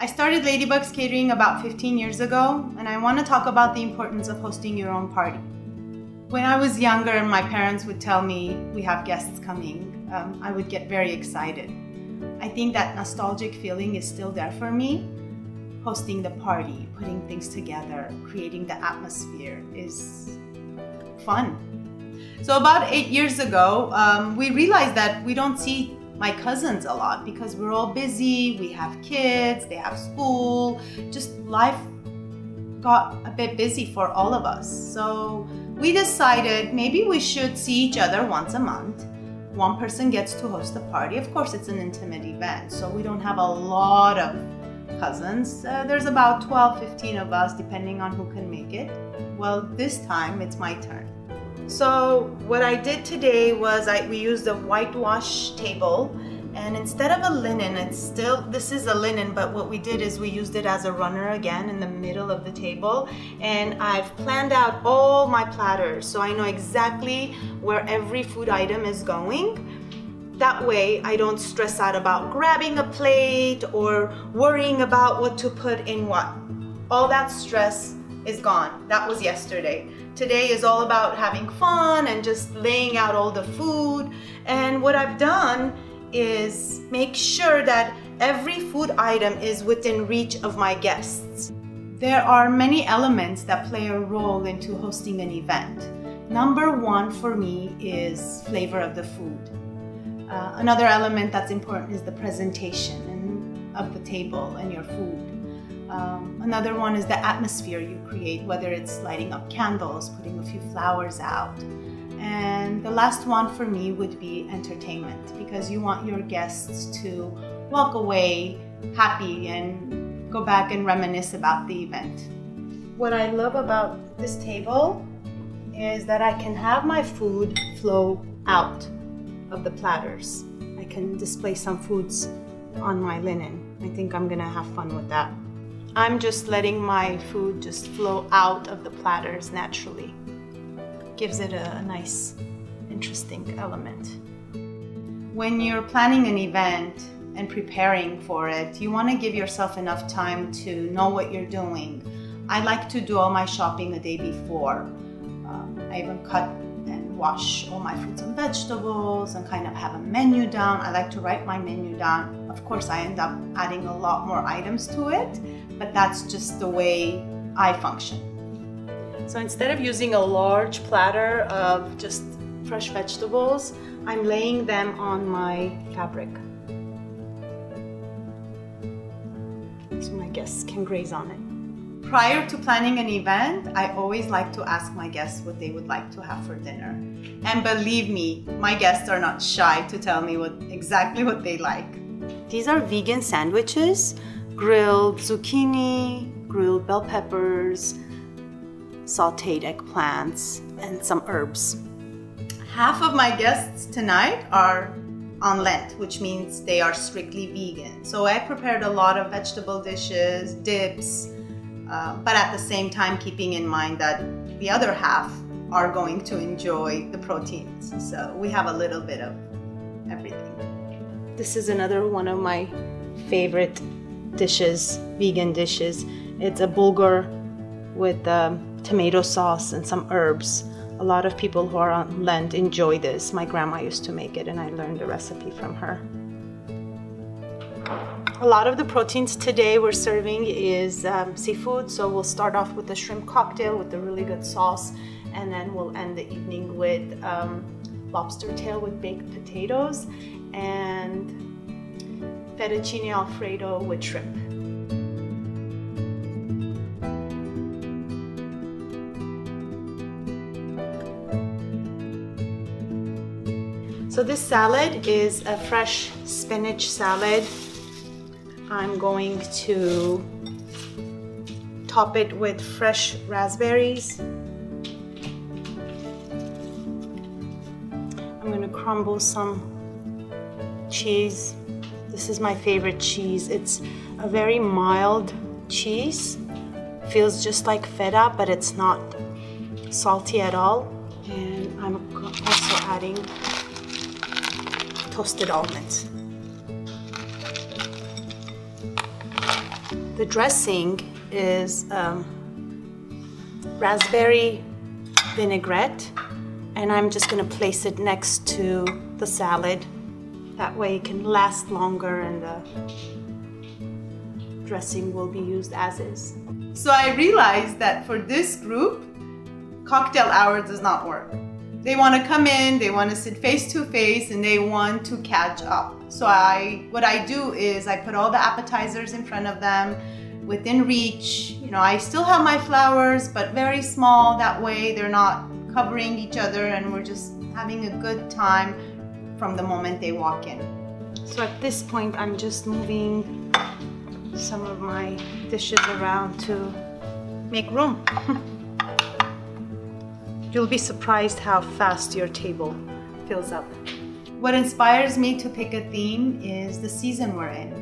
I started Ladybugs Catering about 15 years ago, and I want to talk about the importance of hosting your own party. When I was younger and my parents would tell me we have guests coming, I would get very excited. I think that nostalgic feeling is still there for me. Hosting the party, putting things together, creating the atmosphere is fun. So about 8 years ago, we realized that we don't see my cousins a lot because we're all busy, we have kids, they have school, just life got a bit busy for all of us. So we decided maybe we should see each other once a month. One person gets to host the party. Of course, it's an intimate event, so we don't have a lot of cousins. There's about 12, 15 of us, depending on who can make it. Well, this time it's my turn. So what I did today was we used a whitewash table, and instead of a linen, this is a linen, but what we did is we used it as a runner again in the middle of the table, and I've planned out all my platters so I know exactly where every food item is going. That way I don't stress out about grabbing a plate or worrying about what to put in what. All that stress is gone. That was yesterday. Today is all about having fun and just laying out all the food. And what I've done is make sure that every food item is within reach of my guests. There are many elements that play a role into hosting an event. Number one for me is flavor of the food. Another element that's important is the presentation of the table and your food. Another one is the atmosphere you create, whether it's lighting up candles, putting a few flowers out. And the last one for me would be entertainment, because you want your guests to walk away happy and go back and reminisce about the event. What I love about this table is that I can have my food flow out of the platters. I can display some foods on my linen. I think I'm gonna have fun with that. I'm just letting my food just flow out of the platters naturally. Gives it a nice, interesting element. When you're planning an event and preparing for it, you want to give yourself enough time to know what you're doing. I like to do all my shopping a day before. I even cut and wash all my fruits and vegetables and kind of have a menu down. I like to write my menu down. Of course, I end up adding a lot more items to it, but that's just the way I function. So instead of using a large platter of just fresh vegetables, I'm laying them on my fabric so my guests can graze on it. Prior to planning an event, I always like to ask my guests what they would like to have for dinner. And believe me, my guests are not shy to tell me exactly what they like. These are vegan sandwiches, grilled zucchini, grilled bell peppers, sauteed eggplants, and some herbs. Half of my guests tonight are on Lent, which means they are strictly vegan. So I prepared a lot of vegetable dishes, dips, but at the same time keeping in mind that the other half are going to enjoy the proteins. So we have a little bit of everything. This is another one of my favorite dishes, vegan dishes. It's a bulgur with tomato sauce and some herbs. A lot of people who are on Lent enjoy this. My grandma used to make it and I learned the recipe from her. A lot of the proteins today we're serving is seafood, so we'll start off with the shrimp cocktail with the really good sauce, and then we'll end the evening with lobster tail with baked potatoes and fettuccine alfredo with shrimp. So this salad is a fresh spinach salad. I'm going to top it with fresh raspberries. I'm going to crumble some cheese. This is my favorite cheese. It's a very mild cheese. Feels just like feta, but it's not salty at all. And I'm also adding toasted almonds. The dressing is raspberry vinaigrette, and I'm just going to place it next to the salad. That way it can last longer and the dressing will be used as is. So I realized that for this group, cocktail hour does not work. They want to come in, they want to sit face to face, and they want to catch up. So what I do is I put all the appetizers in front of them within reach. You know, I still have my flowers, but very small. That way they're not covering each other and we're just having a good time from the moment they walk in. So at this point, I'm just moving some of my dishes around to make room. You'll be surprised how fast your table fills up. What inspires me to pick a theme is the season we're in.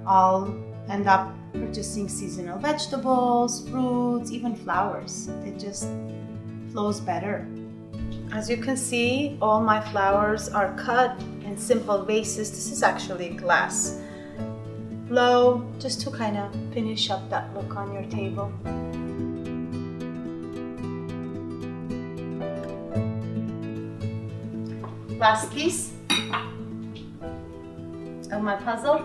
I'll end up purchasing seasonal vegetables, fruits, even flowers. It just flows better. As you can see, all my flowers are cut in simple vases. This is actually glass. Low, just to kind of finish up that look on your table. Last piece of my puzzle.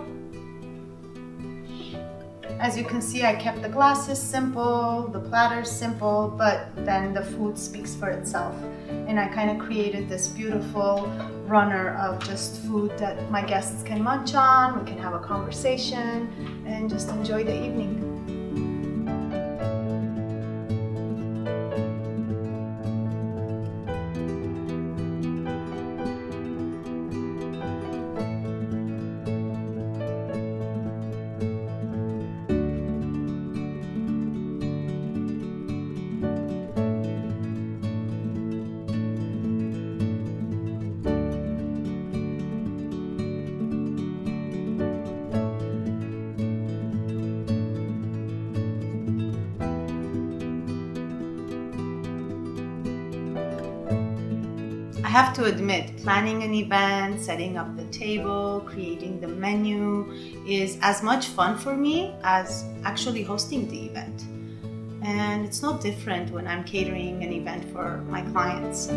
As you can see, I kept the glasses simple, the platters simple, but then the food speaks for itself. And I kind of created this beautiful runner of just food that my guests can munch on, we can have a conversation, and just enjoy the evening. I have to admit, planning an event, setting up the table, creating the menu is as much fun for me as actually hosting the event. And it's no different when I'm catering an event for my clients.